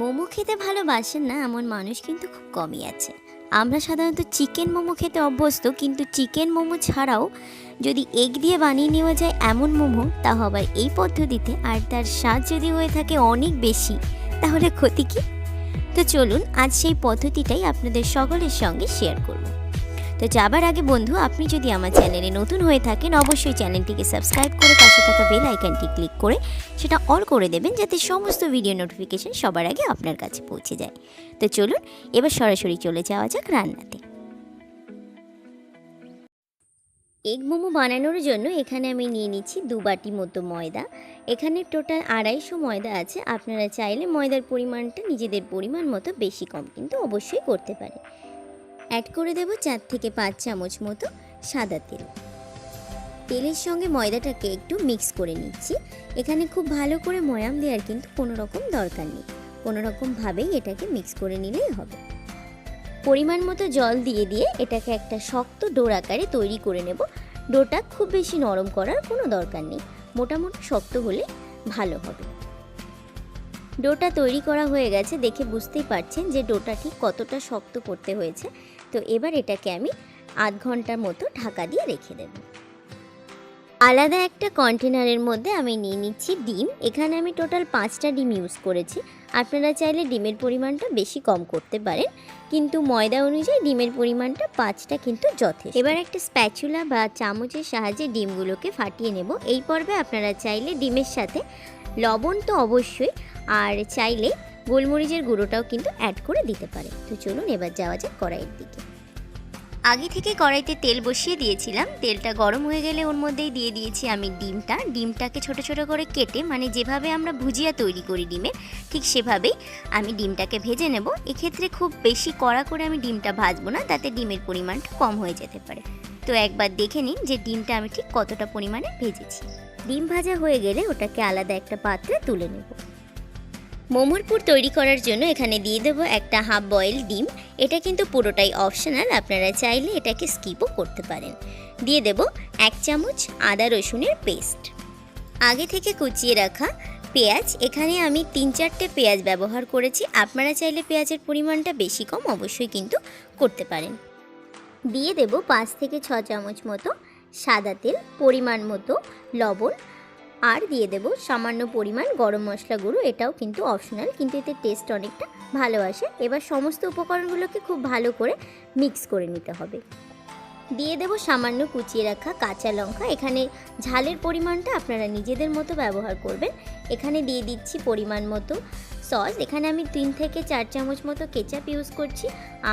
মোমো খেতে ভালোবাসেন না এমন মানুষ কিন্তু খুব কমই আছে। আমরা সাধারণত চিকেন মোমো খেতে অভ্যস্ত, কিন্তু চিকেন মোমো ছাড়াও যদি এগ দিয়ে বানিয়ে নেওয়া যায় এমন মোমো, তা আবার এই পদ্ধতিতে, আর তার স্বাদ যদি হয়ে থাকে অনেক বেশি, তাহলে ক্ষতি কী? তো চলুন আজ সেই পদ্ধতিটাই আপনাদের সকলের সঙ্গে শেয়ার করব। তো যাবার আগে বন্ধু, আপনি যদি আমার চ্যানেলে নতুন হয়ে থাকেন অবশ্যই চ্যানেলটিকে সাবস্ক্রাইব করে পাশে থাকা বেল আইকনটি ক্লিক করে সেটা অল করে দেবেন, যাতে সমস্ত ভিডিও নোটিফিকেশন সবার আগে আপনার কাছে পৌঁছে যায়। তো চলুন এবার সরাসরি চলে যাওয়া যাক রান্নাতে। এগ মোমো বানানোর জন্য এখানে আমি নিয়ে নিচ্ছি 2 বাটি মতো ময়দা। এখানে টোটাল 250 ময়দা আছে। আপনারা চাইলে ময়দার পরিমাণটা নিজেদের পরিমাণ মতো বেশি কম কিন্তু অবশ্যই করতে পারে। অ্যাড করে দেব 4 থেকে 5 চামচ মতো সাদা তেল। তেলের সঙ্গে ময়দাটাকে একটু মিক্স করে নিচ্ছি। এখানে খুব ভালো করে ময়াম দেওয়ার কিন্তু কোনো রকম দরকার নেই, কোনো রকমভাবেই এটাকে মিক্স করে নিলেই হবে। পরিমাণ মতো জল দিয়ে এটাকে একটা শক্ত ডোর আকারে তৈরি করে নেব। ডোটা খুব বেশি নরম করার কোনো দরকার নেই, মোটামুটি শক্ত হলে ভালো হবে। ডোটা তৈরি করা হয়ে গেছে, দেখে বুঝতেই পারছেন যে ডোটা ঠিক কতটা শক্ত করতে হয়েছে। তো এবার এটাকে আমি আধ ঘন্টার মতো ঢাকা দিয়ে রেখে দেব। আলাদা একটা কন্টেনারের মধ্যে আমি নিয়ে নিচ্ছি ডিম। এখানে আমি টোটাল 5টা ডিম ইউজ করেছি। আপনারা চাইলে ডিমের পরিমাণটা বেশি কম করতে পারেন, কিন্তু ময়দা অনুযায়ী ডিমের পরিমাণটা 5টা কিন্তু যথেষ্ট। এবার একটা স্প্যাচুলা বা চামচের সাহায্যে ডিমগুলোকে ফাটিয়ে নেব। এই পর্বে আপনারা চাইলে ডিমের সাথে লবণ তো অবশ্যই, আর চাইলে গোলমরিচের গুঁড়োটাও কিন্তু অ্যাড করে দিতে পারে। তো চলুন এবার যাওয়া যাক কড়াইয়ের দিকে। আগে থেকে কড়াইতে তেল বসিয়ে দিয়েছিলাম। তেলটা গরম হয়ে গেলে ওর মধ্যেই দিয়ে দিয়েছি আমি ডিমটাকে ছোট ছোট করে কেটে, মানে যেভাবে আমরা ভুজিয়া তৈরি করি ডিমের, ঠিক সেভাবেই আমি ডিমটাকে ভেজে নেব। এক্ষেত্রে খুব বেশি কড়া করে আমি ডিমটা ভাজবো না, তাতে ডিমের পরিমাণটা কম হয়ে যেতে পারে। তো একবার দেখে নিন যে ডিমটা আমি ঠিক কতটা পরিমাণে ভেজেছি। ডিম ভাজা হয়ে গেলে ওটাকে আলাদা একটা পাত্রে তুলে নেব। মোমোর পুর তৈরি করার জন্য এখানে দিয়ে দেবো একটা হাফ বয়েল ডিম। এটা কিন্তু পুরোটাই অপশনাল, আপনারা চাইলে এটাকে স্কিপও করতে পারেন। দিয়ে দেব 1 চামচ আদা রসুনের পেস্ট। আগে থেকে কুচিয়ে রাখা পেঁয়াজ, এখানে আমি 3-4টে পেঁয়াজ ব্যবহার করেছি। আপনারা চাইলে পেঁয়াজের পরিমাণটা বেশি কম অবশ্যই কিন্তু করতে পারেন। দিয়ে দেব 5 থেকে 6 চামচ মতো সাদা তেল, পরিমাণ মতো লবণ, আর দিয়ে দেব সামান্য পরিমাণ গরম মশলা গুঁড়ো। এটাও কিন্তু অপশনাল, কিন্তু এতে টেস্ট অনেকটা ভালো আসে। এবার সমস্ত উপকরণগুলোকে খুব ভালো করে মিক্স করে নিতে হবে। দিয়ে দেব সামান্য কুচিয়ে রাখা কাঁচা লঙ্কা। এখানে ঝালের পরিমাণটা আপনারা নিজেদের মতো ব্যবহার করবেন। এখানে দিয়ে দিচ্ছি পরিমাণ মতো সস। এখানে আমি 3 থেকে 4 চামচ মতো কেচাপ ইউজ করছি,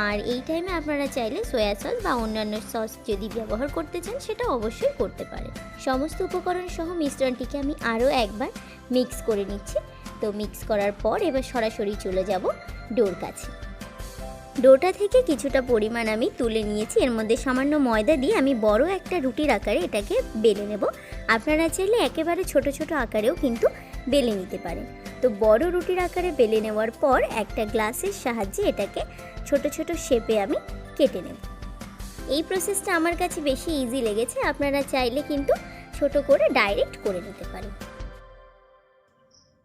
আর এই টাইমে আপনারা চাইলে সয়া সস বা অন্যান্য সস যদি ব্যবহার করতে চান সেটা অবশ্যই করতে পারেন। সমস্ত উপকরণ সহ মিশ্রণটিকে আমি আরও একবার মিক্স করে নিচ্ছি। তো মিক্স করার পর এবার সরাসরি চলে যাব ডোর কাছে। ডোটা থেকে কিছুটা পরিমাণ আমি তুলে নিয়েছি। এর মধ্যে সামান্য ময়দা দিয়ে আমি বড় একটা রুটির আকারে এটাকে বেলে নেব। আপনারা চাইলে একেবারে ছোট ছোট আকারেও কিন্তু বেলে নিতে পারেন। তো বড় রুটির আকারে বেলে নেওয়ার পর একটা গ্লাসের সাহায্যে এটাকে ছোট ছোট শেপে আমি কেটে নেব। এই প্রসেসটা আমার কাছে বেশি ইজি লেগেছে। আপনারা চাইলে কিন্তু ছোট করে ডাইরেক্ট করে নিতে পারেন।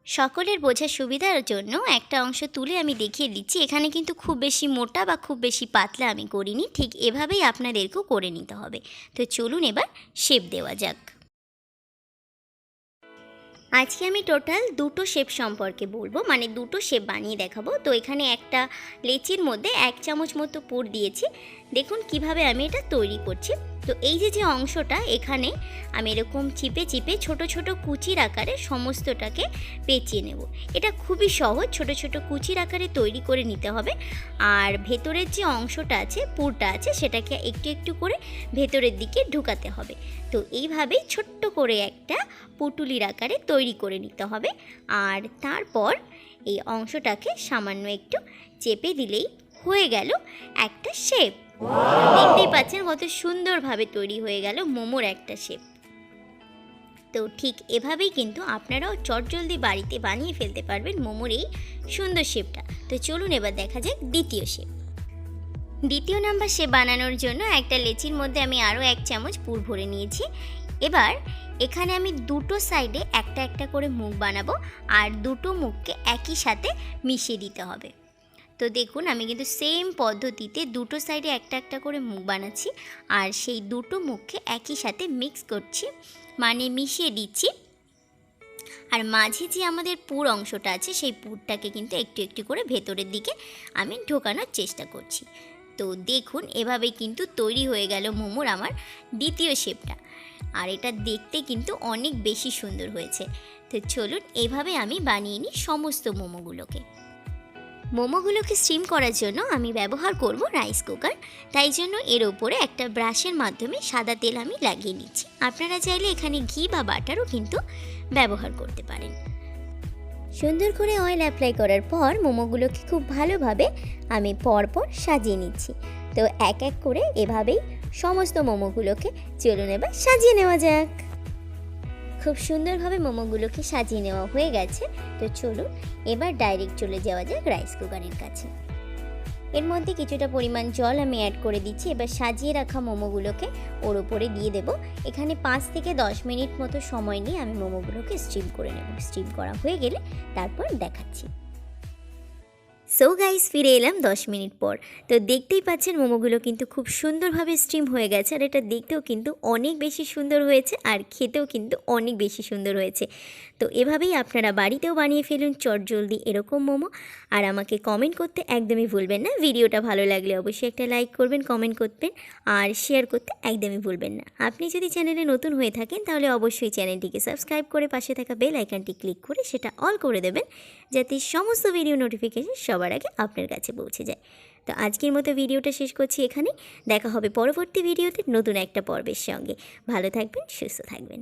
সকলের বোঝার সুবিধার জন্য একটা অংশ তুলে আমি দেখিয়ে দিচ্ছি। এখানে কিন্তু খুব বেশি মোটা বা খুব বেশি পাতলা আমি করিনি, ঠিক এভাবেই আপনাদেরকেও করে নিতে হবে। তো চলুন এবার শেপ দেওয়া যাক। আজকে আমি টোটাল 2টো শেপ সম্পর্কে বলবো, মানে 2টো শেপ বানিয়ে দেখাবো। তো এখানে একটা লেচির মধ্যে 1 চামচ মতো পুর দিয়েছি। দেখুন কিভাবে আমি এটা তৈরি করছি। তো এই যে অংশটা, এখানে আমি এরকম চিপে চিপে ছোট ছোট কুচির আকারে সমস্তটাকে পেঁচিয়ে নেব। এটা খুবই সহজ, ছোট ছোট কুচির আকারে তৈরি করে নিতে হবে। আর ভেতরের যে অংশটা আছে, পুরটা আছে, সেটাকে একটু একটু করে ভেতরের দিকে ঢুকাতে হবে। তো এইভাবেই ছোট্ট করে একটা পুটুলির আকারে তৈরি করে নিতে হবে। আর তারপর এই অংশটাকে সামান্য একটু চেপে দিলেই হয়ে গেল একটা শেপ। দেখতেই পাচ্ছেন কত সুন্দরভাবে তৈরি হয়ে গেল মোমোর একটা শেপ। তো ঠিক এভাবেই কিন্তু আপনারাও চটজলদি বাড়িতে বানিয়ে ফেলতে পারবেন মোমোর এই সুন্দর শেপটা। তো চলুন এবার দেখা যাক দ্বিতীয় শেপ। দ্বিতীয় নাম্বার শেপ বানানোর জন্য একটা লেচির মধ্যে আমি আরও 1 চামচ পুর ভরে নিয়েছি। এবার এখানে আমি দুটো সাইডে একটা একটা করে মুখ বানাবো, আর দুটো মুখকে একই সাথে মিশিয়ে দিতে হবে। তো দেখুন আমি কিন্তু সেম পদ্ধতিতে দুটো সাইডে একটা একটা করে মুখ বানাচ্ছি, আর সেই দুটো মুখকে একই সাথে মিক্স করছি, মানে মিশিয়ে দিচ্ছি। আর মাঝে যে আমাদের পুর অংশটা আছে সেই পুরটাকে কিন্তু একটু একটু করে ভেতরের দিকে আমি ঢোকানোর চেষ্টা করছি। তো দেখুন এভাবেই কিন্তু তৈরি হয়ে গেল মোমোর আমার দ্বিতীয় শেপটা, আর এটা দেখতে কিন্তু অনেক বেশি সুন্দর হয়েছে। তো চলুন এভাবে আমি বানিয়ে নিই সমস্ত মোমোগুলোকে। মোমোগুলোকে স্টিম করার জন্য আমি ব্যবহার করব রাইস কুকার, তাই জন্য এর ওপরে একটা ব্রাশের মাধ্যমে সাদা তেল আমি লাগিয়ে নিচ্ছি। আপনারা চাইলে এখানে ঘি বা বাটারও কিন্তু ব্যবহার করতে পারেন। সুন্দর করে অয়েল অ্যাপ্লাই করার পর মোমোগুলোকে খুব ভালোভাবে আমি পরপর সাজিয়ে নিচ্ছি। তো এক এক করে এভাবেই সমস্ত মোমোগুলোকে চলুন এবার সাজিয়ে নেওয়া যাক। খুব সুন্দরভাবে মোমোগুলোকে সাজিয়ে নেওয়া হয়ে গেছে। তো চলুন এবার ডাইরেক্ট চলে যাওয়া যাক রাইস কুকারের কাছে। এর মধ্যে কিছুটা পরিমাণ জল আমি অ্যাড করে দিচ্ছি। এবার সাজিয়ে রাখা মোমোগুলোকে ওর উপরে দিয়ে দেব। এখানে 5 থেকে 10 মিনিট মতো সময় নিয়ে আমি মোমোগুলোকে স্টিম করে নেব। স্টিম করা হয়ে গেলে তারপর দেখাচ্ছি। সো গাইস, ফিরে এলাম 10 মিনিট পর। তো দেখতেই পাচ্ছেন মোমোগুলো কিন্তু খুব সুন্দরভাবে স্টিম হয়ে গেছে, আর এটা দেখতেও কিন্তু অনেক বেশি সুন্দর হয়েছে, আর খেতেও কিন্তু অনেক বেশি সুন্দর হয়েছে। তো এভাবেই আপনারা বাড়িতেও বানিয়ে ফেলুন চটজলদি এরকম মোমো। আর আমাকে কমেন্ট করতে একদমই ভুলবেন না। ভিডিওটা ভালো লাগলে অবশ্যই একটা লাইক করবেন, কমেন্ট করবেন, আর শেয়ার করতে একদমই ভুলবেন না। আপনি যদি চ্যানেলে নতুন হয়ে থাকেন তাহলে অবশ্যই চ্যানেলটিকে সাবস্ক্রাইব করে পাশে থাকা বেল আইকনটি ক্লিক করে সেটা অল করে দেবেন, যাতে সমস্ত ভিডিও নোটিফিকেশন সবার আগে আপনার কাছে পৌঁছে যায়। তো আজকের মতো ভিডিওটা শেষ করছি এখানেই। দেখা হবে পরবর্তী ভিডিওতে নতুন একটা পর্বের সঙ্গে। ভালো থাকবেন, সুস্থ থাকবেন।